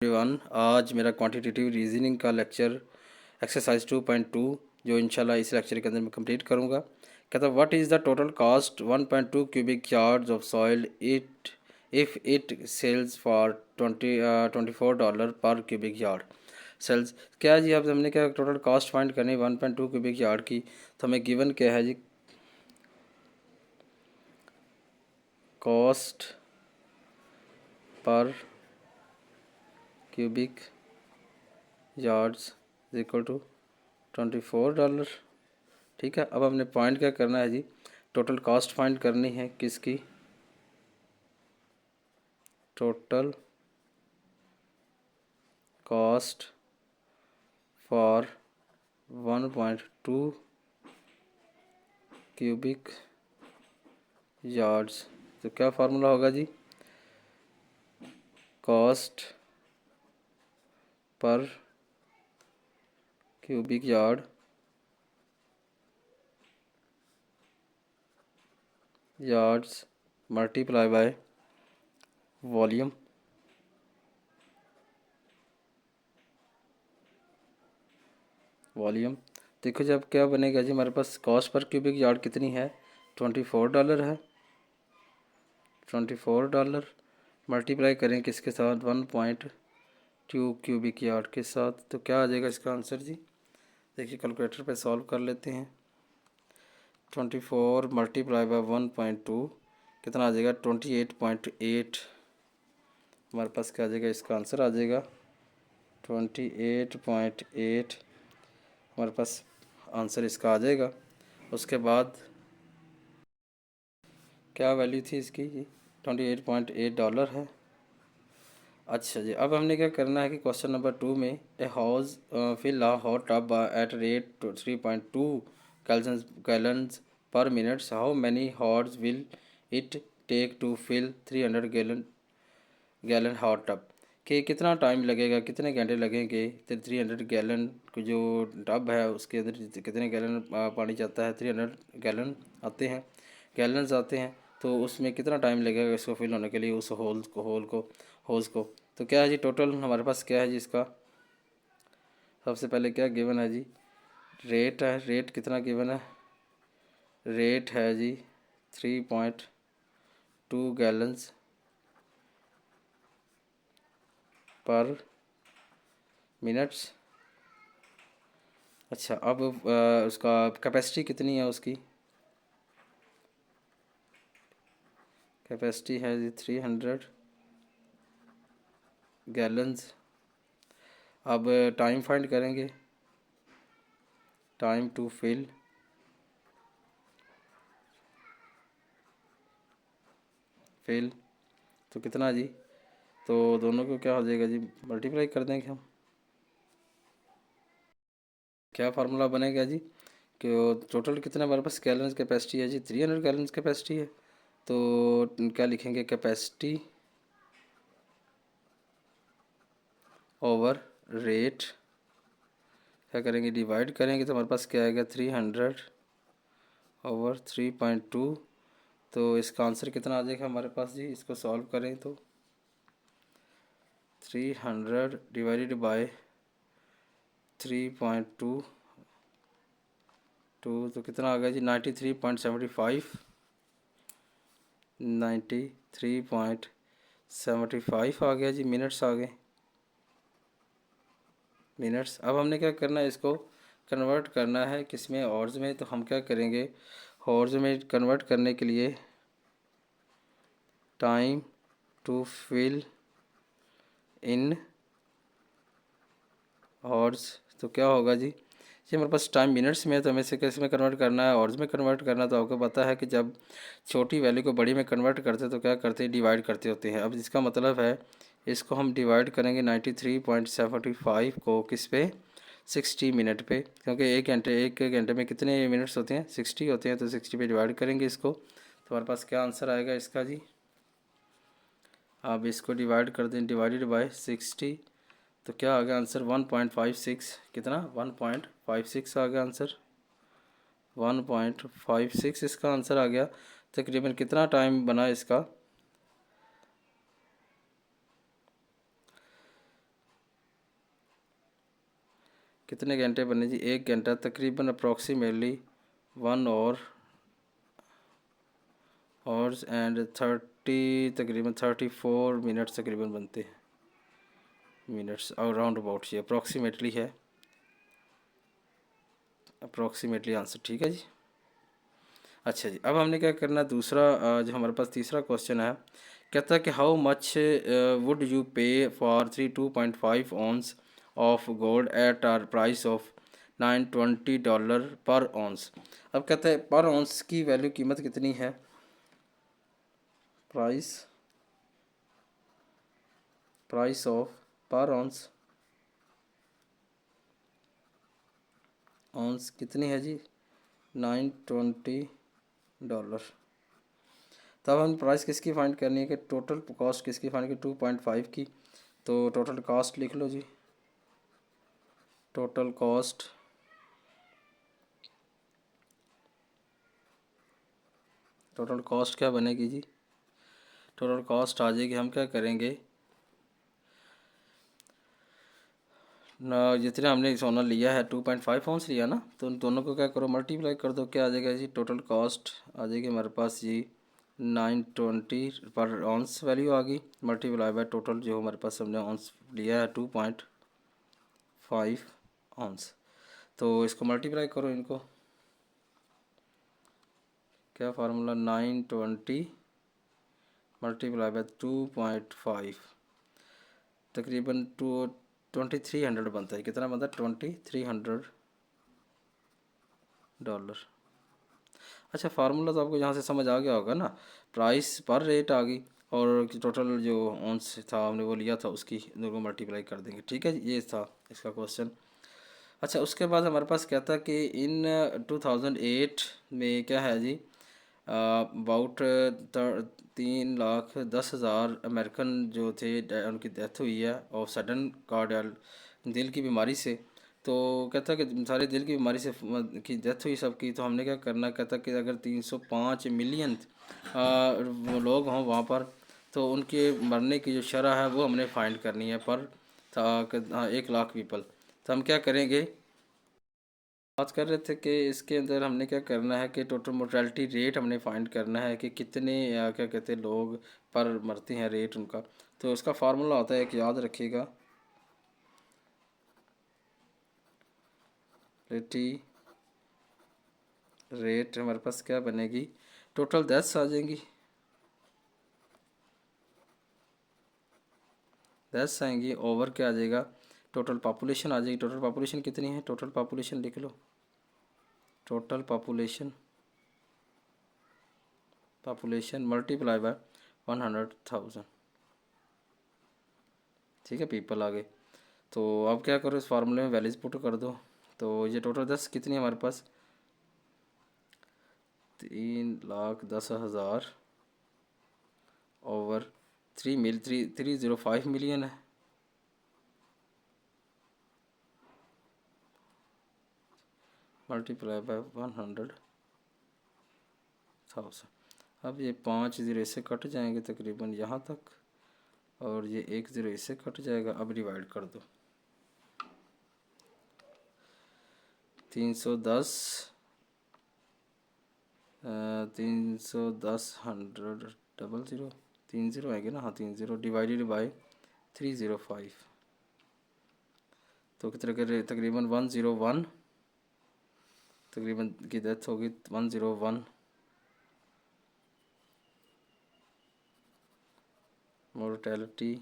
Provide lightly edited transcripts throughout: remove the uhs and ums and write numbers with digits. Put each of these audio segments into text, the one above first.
Everyone, आज मेरा quantitative reasoning का लेक्चर एक्सरसाइज 2.2 जो इंशाल्लाह इस लेक्चर के अंदर मैं कंप्लीट करूंगा। कहता what is the total cost 1.2 cubic yards of soil if it sells for $24 per cubic yard sales. क्या जी, अब हमने क्या टोटल कॉस्ट फाइंड करनी 1.2 क्यूबिक यार्ड की, तो हमें गिवन क्या है जी, cost per cubic yards is equal to $24। ठीक है, अब हमने पॉइंट क्या करना है जी, टोटल कॉस्ट फाइंड करनी है किसकी, total cost for 1.2 cubic yards. तो क्या फार्मूला होगा जी, cost per cubic yards multiply by volume. देखो जब क्या बनेगा जी, हमारे पास कॉस्ट पर क्यूबिक यार्ड कितनी है, $24 है। $24 मल्टीप्लाई करें किसके साथ, 1.2 क्यूबिक यार्ड के साथ, तो क्या आ जाएगा इसका आंसर जी। देखिए कैलकुलेटर पे सॉल्व कर लेते हैं। 24 मल्टीप्लाई बाय 1.2 कितना आ जाएगा, 28.8। हमारे पास क्या आ जाएगा, इसका आंसर आ जाएगा 28.8। हमारे पास आंसर इसका आ जाएगा। उसके बाद क्या वैल्यू थी इसकी जी, $28.8 है। अच्छा जी, अब हमने क्या करना है कि क्वेश्चन नंबर 2 में a house fill a hot tub at rate 3.2 gallons per minute, how many hours will it take to fill 300 gallon hot tub. कि कितना टाइम लगेगा, कितने घंटे लगेंगे 300 गैलन जो टब है उसके अंदर कितने गैलन पानी जाता है, 300 गैलन आते हैं, गैलन्स आते हैं, तो उसमें कितना टाइम लगेगा इसको फिल होने के लिए, उस होज़ को। तो क्या है जी, टोटल हमारे पास क्या है जी, इसका सबसे पहले क्या गिवन है जी, रेट है, रेट कितना गिवन है, रेट है जी 3.2 गैलन्स पर मिनट्स। अच्छा, अब उसका कैपेसिटी कितनी है, उसकी कैपेसिटी है जी 300 गैलन्स। अब टाइम फाइंड करेंगे, टाइम टू फिल तो कितना जी, तो दोनों को क्या हो जाएगा जी, मल्टीप्लाई कर देंगे हम। क्या फार्मूला बनेगा जी, कि टोटल कितना हमारे पास गैलन्स कैपेसिटी है जी, 300 गैलन्स कैपेसिटी है। तो क्या लिखेंगे, कैपेसिटी ओवर रेट, क्या करेंगे, डिवाइड करेंगे, तो हमारे पास क्या आएगा 300 ओवर 3.2। तो इसका आंसर कितना आ जाएगा हमारे पास जी, इसको सॉल्व करें तो 300 डिवाइडेड बाय 3.2 तो कितना आ गया जी, 93.75 आ गया जी, मिनट्स आ गए, मिनट्स। अब हमने क्या करना है, इसको कन्वर्ट करना है किस में, हॉर्स में। तो हम क्या करेंगे, हॉर्स में कन्वर्ट करने के लिए time to fill in hours, तो क्या होगा जी, ये हमारे पास टाइम मिनट्स में है, तो हमें इसे कैसे में कन्वर्ट करना है, हॉर्स में कन्वर्ट करना। तो आपको पता है कि जब छोटी वैल्यू को बड़ी में कन्वर्ट करते हैं तो क्या करते हैं, डिवाइड करते होते हैं। अब इसका मतलब है इसको हम डिवाइड करेंगे 93.75 को किस पे, 60 मिनट पे, क्योंकि एक घंटे में कितने मिनट्स होते हैं, 60 होते हैं। तो 60 पे डिवाइड करेंगे इसको, तो हमारे पास क्या आंसर आएगा इसका जी, आप इसको डिवाइड कर दें, डिवाइडेड बाय 60, तो क्या आ गया आंसर 1.56, कितना 1.56 आ गया आंसर, 1.56 इसका आंसर आ गया। तकरीबन कितना टाइम बना इसका, कितने घंटे बने जी? 1 घंटा तकरीबन अप्रॉक्सीमेटली 1 आवर्स एंड 30 तकरीबन 34 मिनट्स तकरीबन बनते हैं, मिनट्स और राउंड अबाउट ये अप्रॉक्सीमेटली है, अप्रॉक्सीमेटली आंसर। ठीक है जी। अच्छा जी, अब हमने क्या करना है दूसरा, जो हमारे पास तीसरा क्वेश्चन है, कहता है कि how much would you pay for 2.5 of gold at a price of $920 per ऑन्स। अब कहता है पर ऑन्स की वैल्यू कीमत कितनी है, प्राइस प्राइस ऑफ पर ऑन्स कितनी है जी? $920। तब हम प्राइस किसकी फाइंड करनी है कि टोटल कॉस्ट किसकी फाइंड की, 2.5 की। तो टोटल कॉस्ट लिख लो जी, टोटल कॉस्ट क्या बनेगी जी? टोटल कॉस्ट आ जाएगी, हम क्या करेंगे ना, जितना हमने सोना लिया है 2.5 आउंस लिया ना, तो उन दोनों को क्या करो मल्टीप्लाई कर दो, क्या आ जाएगा जी? टोटल कॉस्ट आ जाएगी हमारे पास जी 920 पर आउंस वैल्यू आ गई, मल्टीप्लाई बाय टोटल जो हमारे पास हमने आउंस लिया है 2.5 आउंस। तो इसको मल्टीप्लाई करो इनको, क्या फार्मूला 920 मल्टीप्लाई बाय 2.5 तकरीबन 2300 बनता है। कितना बनता है? $2300। अच्छा, फार्मूला तो आपको यहाँ से समझ आ गया होगा ना, प्राइस पर रेट आ गई और टोटल जो ऑन्स था हमने वो लिया था उसकी दोनों मल्टीप्लाई कर देंगे। ठीक है, ये था इसका क्वेश्चन। अच्छा, उसके बाद हमारे पास क्या था कि इन 2008 में क्या है जी, अबाउट 3,10,000 अमेरिकन जो थे उनकी डेथ हुई है और सडन कार्डियल दिल की बीमारी से। तो कहता है कि सारे दिल की बीमारी से की डेथ हुई सबकी। तो हमने क्या करना, कहता कि अगर 305 मिलियन वो लोग हों वहाँ पर, तो उनके मरने की जो शरह है वो हमने फाइंड करनी है पर था 1 लाख पीपल। तो हम क्या करेंगे, बात कर रहे थे कि इसके अंदर हमने क्या करना है कि टोटल मोर्टेलिटी रेट हमने फाइंड करना है कि कितने क्या कहते हैं लोग पर मरते हैं रेट उनका। तो उसका फार्मूला होता है, एक याद रखिएगा, मोर्टेलिटी रेट हमारे पास क्या बनेगी, टोटल डेथ्स आ जाएंगी, डेथ्स आएंगी ओवर क्या आ जाएगा, टोटल पॉपुलेशन आ जाएगी। टोटल पॉपुलेशन कितनी है, टोटल पॉपुलेशन लिख लो, टोटल पॉपुलेशन मल्टीप्लाई बाय 100,000। ठीक है, पीपल आ गए। तो अब क्या करो, इस फार्मूले में वैल्यूज पुट कर दो। तो ये टोटल 10 कितनी है हमारे पास, 3,10,000 ओवर 305 मिलियन है। Multiply by 100,000। अब ये 5 ज़ीरो इससे कट जाएंगे तकरीबन यहाँ तक, और ये 1 ज़ीरो इससे कट जाएगा। अब डिवाइड कर दो, 310 310 100 डबल ज़ीरो 3 ज़ीरो आएंगे ना, हाँ 3 ज़ीरो डिवाइडेड बाय 305। तो कितने के तकरीबन 101 तकरीबन की डेथ होगी, 101 मोर्टेलिटी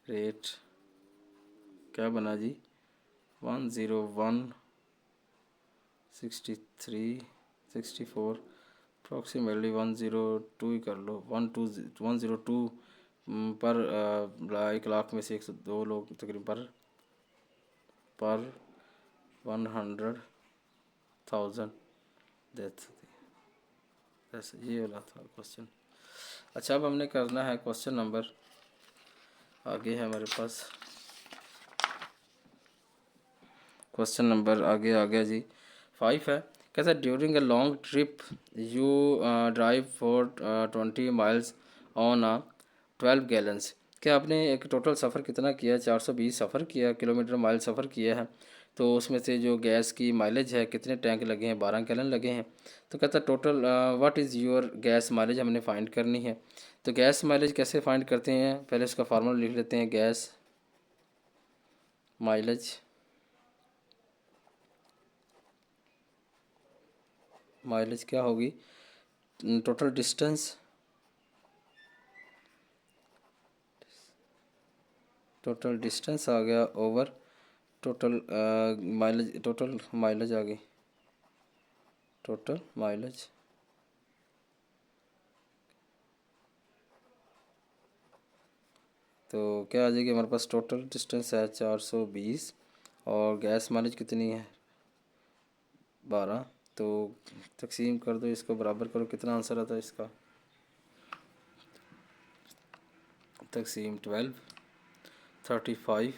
रेट क्या बना जी, 101 63 64 अप्रॉक्सीमेटली 102 ही कर लो, 102 पर 1 लाख में से 102 लोग तकरीबन पर 100,000 डेथ थी। ऐसे ये वाला था क्वेश्चन। अच्छा, अब हमने करना है क्वेश्चन नंबर, आगे है हमारे पास क्वेश्चन नंबर आगे आ गया जी 5 है। कैसा, during a long trip you drive for 20 miles on 12 gallons. क्या आपने एक टोटल सफ़र कितना किया? 420 सफ़र किया, किलोमीटर माइल सफ़र किया है। तो उसमें से जो गैस की माइलेज है, कितने टैंक लगे हैं? 12 गैलन लगे हैं। तो कहता है total what is your gas mileage हमने फाइंड करनी है। तो गैस माइलेज कैसे फाइंड करते हैं? पहले इसका फार्मूला लिख लेते हैं। गैस माइलेज, माइलेज क्या होगी? टोटल डिस्टेंस, टोटल डिस्टेंस आ गया over total mileage, total mileage आ गई, टोटल माइलेज। तो क्या आ जाएगी हमारे पास? टोटल डिस्टेंस है 420 और गैस माइलेज कितनी है? 12। तो तकसीम कर दो, इसको बराबर करो, कितना आंसर आता है इसका? तकसीम 12, 35।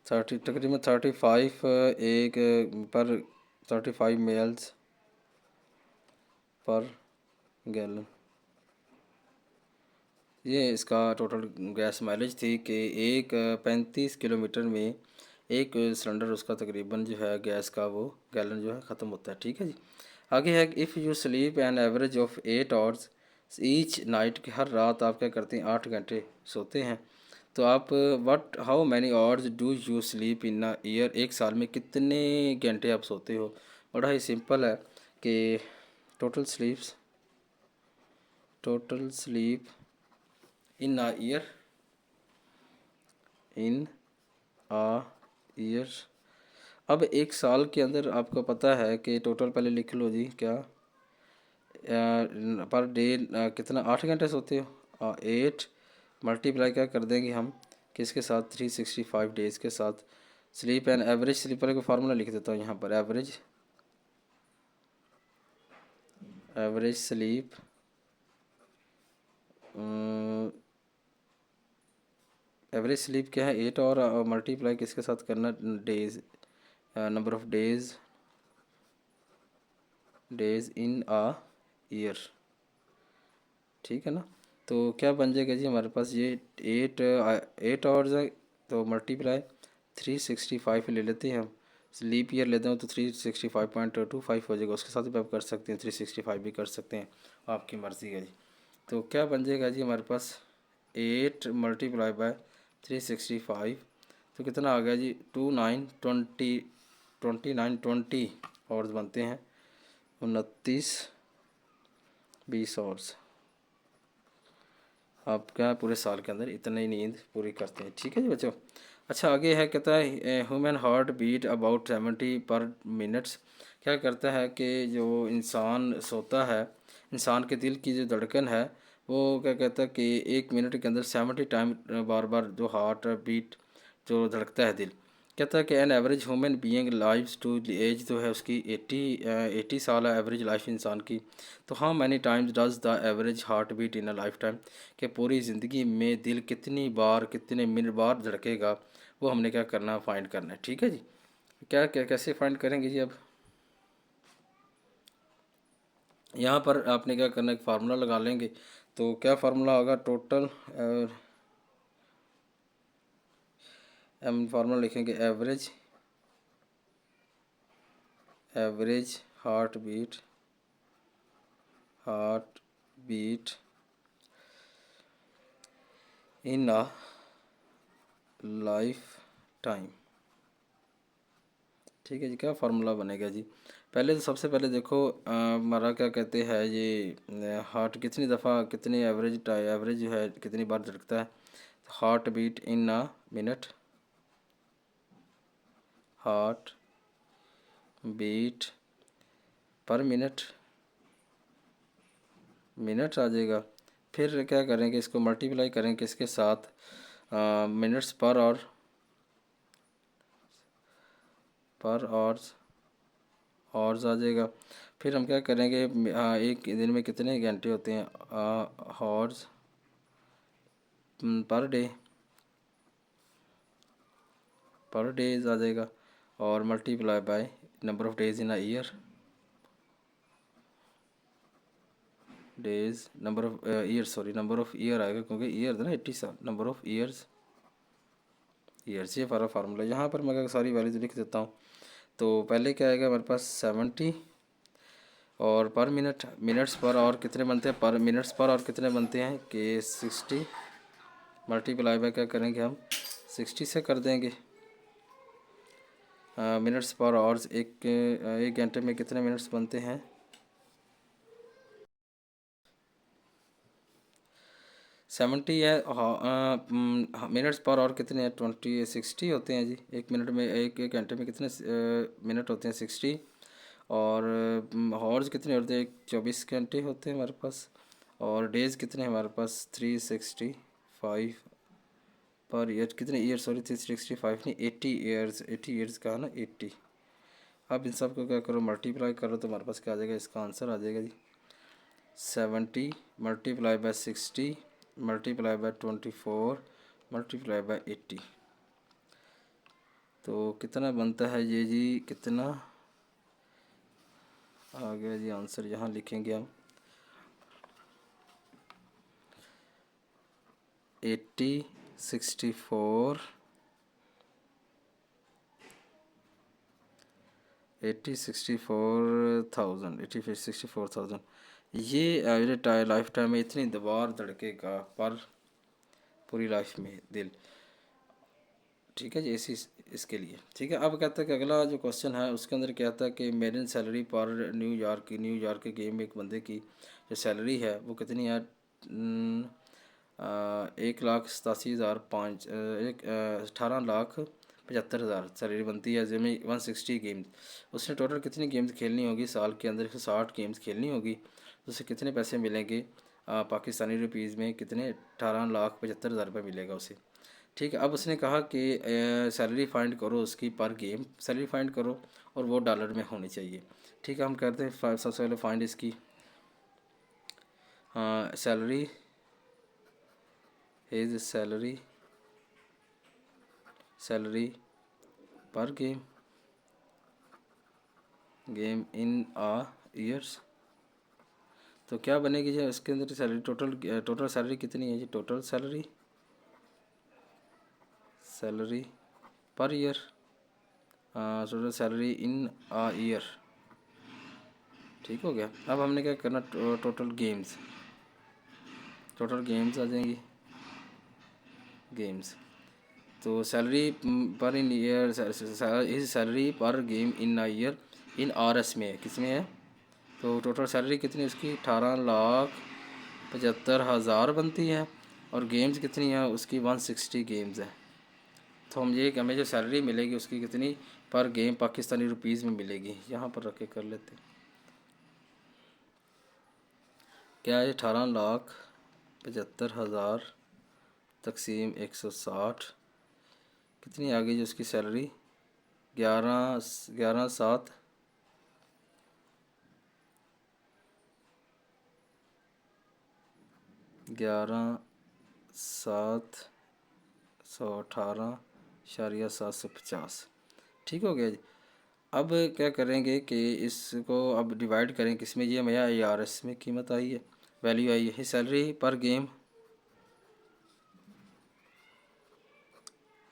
30 तकरीबन 35 एक पर 35 मेल्स पर गैलन। ये इसका टोटल गैस माइलेज थी कि एक 35 किलोमीटर में एक सिलेंडर उसका तकरीबन जो है गैस का वो गैलन जो है ख़त्म होता है। ठीक है जी। आगे है if you sleep an average of 8 hours each night, कि हर रात आप क्या करते हैं? 8 घंटे सोते हैं। तो आप what how many hours do you sleep in a year, एक साल में कितने घंटे आप सोते हो? बड़ा ही सिंपल है कि total sleeps, total sleep in a year, in a year. अब एक साल के अंदर आपको पता है कि टोटल, पहले लिख लो जी, क्या पर डे कितना 8 घंटे सोते हो? 8 मल्टीप्लाई क्या कर देंगे हम किसके साथ? 365 डेज़ के साथ। स्लीप एंड एवरेज स्लीपर का फार्मूला लिख देता हूँ यहाँ पर। Average, average sleep average sleep क्या है? 8 और मल्टीप्लाई किसके साथ करना? Days, number of days, days in a year. ठीक है ना। तो क्या बन जाएगा जी हमारे पास? ये 8 आवर्स है, तो मल्टीप्लाई 365 ले लेते हैं हम। लीप ईयर लेते हैं तो 365.25 हो जाएगा। उसके साथ भी आप कर सकते हैं, 365 भी कर सकते हैं, आपकी मर्ज़ी है जी। तो क्या बन जाएगा जी हमारे पास? 8 मल्टीप्लाई बाय 365, तो कितना आ गया जी? 29 आवर्स बनते हैं। 29-20 आवर्स आप क्या पूरे साल के अंदर इतनी नींद पूरी करते हैं। ठीक है जी बच्चों। अच्छा आगे है, कहता है ह्यूमन हार्ट बीट अबाउट 70 पर मिनट्स। क्या करता है कि जो इंसान सोता है, इंसान के दिल की जो धड़कन है वो क्या कहता है कि 1 मिनट के अंदर 70 टाइम बार बार जो हार्ट बीट जो धड़कता है दिल। कहता है कि an average human being lives to age जो है उसकी 80 साल है एवरेज लाइफ इंसान की। तो how many times does the average heart beat in a lifetime, कि पूरी ज़िंदगी में दिल कितनी बार, कितने मिनट बार धड़केगा, वो हमने क्या करना है? फाइंड करना है। ठीक है जी। क्या क्या कैसे फाइंड करेंगे जी? अब यहाँ पर आपने क्या करना है? एक फार्मूला लगा लेंगे। तो क्या फार्मूला होगा? टोटल हम फार्मूला लिखेंगे average, average heart beat, heart beat in a lifetime. ठीक है जी। क्या फार्मूला बनेगा जी? पहले तो सबसे पहले देखो हमारा क्या कहते हैं ये हार्ट कितनी दफ़ा, कितनी एवरेज जो है कितनी बार धड़कता है? Heart beat in a minute, heart beat per minute, minute आ जाएगा। फिर क्या करेंगे? इसको मल्टीप्लाई करेंगे किसके साथ? मिनट्स पर आवर, पर आवर्स, आवर्स आ जाएगा। फिर हम क्या करेंगे? एक दिन में कितने घंटे होते हैं? हॉर्स पर डे, पर डेज आ जाएगा। और multiply by number of days in a year, days number of year, sorry number of year आएगा क्योंकि ईयर था ना 80 साल, नंबर ऑफ ईयर्स, ईयर्स ये फार्मूला। यहाँ पर मैं सारी वैल्यूज लिख देता हूँ। तो पहले क्या आएगा हमारे पास 70, और पर मिनट, मिनट्स पर आवर कितने बनते हैं, पर मिनट्स पर आवर कितने बनते हैं कि 60, मल्टीप्लाई बाय क्या करेंगे हम 60 से कर देंगे। मिनट्स पर आवर्स, एक घंटे में कितने मिनट्स बनते हैं, 70 है। मिनट्स पर आवर कितने हैं 60 होते हैं जी। एक मिनट में, एक घंटे में कितने मिनट होते हैं 60, और हॉर्स कितने होते हैं 24 घंटे होते हैं हमारे पास, और डेज़ कितने हैं हमारे पास 365 पर ईयर, कितने ईयर सॉरी 365 नहीं 80 ईयर्स, 80 ईयर्स का है ना 80। अब इन सब को क्या करो मल्टीप्लाई करो तो हमारे पास क्या आ जाएगा, इसका आंसर आ जाएगा जी 70 multiply by 60 multiply by 24 multiply by 80। तो कितना बनता है ये जी, कितना आ गया जी आंसर, यहाँ लिखेंगे हम 80 64 64,000 ये लाइफ टाइम में इतनी बार धड़केगा पर पूरी लाइफ में दिल। ठीक है जी, इसी इसके लिए ठीक है। अब कहता है कि अगला जो क्वेश्चन है उसके अंदर कहता है कि मेरिन सैलरी पर न्यूयॉर्क के गेम में एक बंदे की जो सैलरी है वो कितनी है, 1,87,500 एक 18,75,000 सैलरी बनती है जिसमें 160 गेम्स। उसने टोटल कितनी गेम्स खेलनी होगी साल के अंदर, 160 गेम्स खेलनी होगी तो उसे कितने पैसे मिलेंगे पाकिस्तानी रुपीज़ में, कितने 18,75,000 रुपये मिलेगा उसे। ठीक है। अब उसने कहा कि सैलरी फाइंड करो उसकी पर गेम, सैलरी फाइंड करो और वो डॉलर में होनी चाहिए। ठीक है, हम करते हैं सबसे पहले फाइंड इसकी salary is salary per game in uh years. तो क्या बनेगी जी इसके अंदर सैलरी, टोटल सैलरी कितनी है जी, total salary per year, total salary in a year. ठीक हो गया। अब हमने क्या करना, टोटल गेम्स आ जाएंगी गेम्स। तो सैलरी पर इन ईयर इस salary per game in year in RS में है, किस में है। तो टोटल सैलरी कितनी उसकी 18,75,000 बनती है, और गेम्स कितनी है उसकी 160 गेम्स है। तो हम ये कि हमें जो सैलरी मिलेगी उसकी कितनी पर गेम पाकिस्तानी रुपीज़ में मिलेगी, यहाँ पर रख के कर लेते हैं। क्या है 18,75,000 तकसीम 160 कितनी आ गई जो उसकी सैलरी 11,7 11,718,750। ठीक हो गया जी। अब क्या करेंगे कि इसको अब डिवाइड करें किस में, ये मेरा आर एस में कीमत आई है, वैल्यू आई है। Salary per game,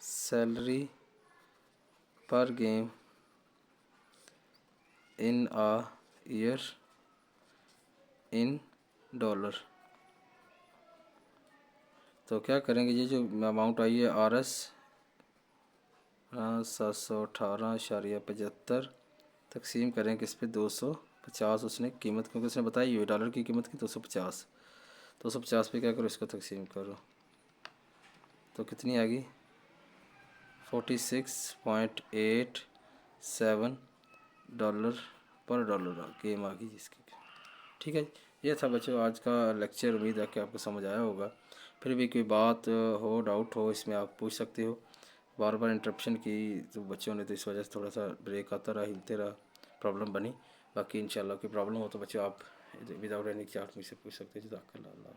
salary per game in a year in dollar. तो क्या करेंगे, ये जो अमाउंट आई है आर एस 718.75 तकसीम करें किस पे 250, उसने कीमत क्योंकि उसने बताई हुई डॉलर की कीमत की 250 पे क्या करो इसको तकसीम करो तो कितनी आ गई 46.87 डॉलर पर डॉलर गेम आ गई जिसकी। ठीक है, ये था बच्चों आज का लेक्चर। उम्मीद है कि आपको समझ आया होगा। फिर भी कोई बात हो, डाउट हो, इसमें आप पूछ सकते हो। बार बार इंटरप्शन की तो बच्चों ने, तो इस वजह से थोड़ा सा ब्रेक आता रहा, हिलते रहा, प्रॉब्लम बनी। बाकी इंशाल्लाह कोई प्रॉब्लम हो तो बच्चों आप विदाउट एनी चार्ट मुझसे पूछ सकते हैं। जज़ाकल्लाह।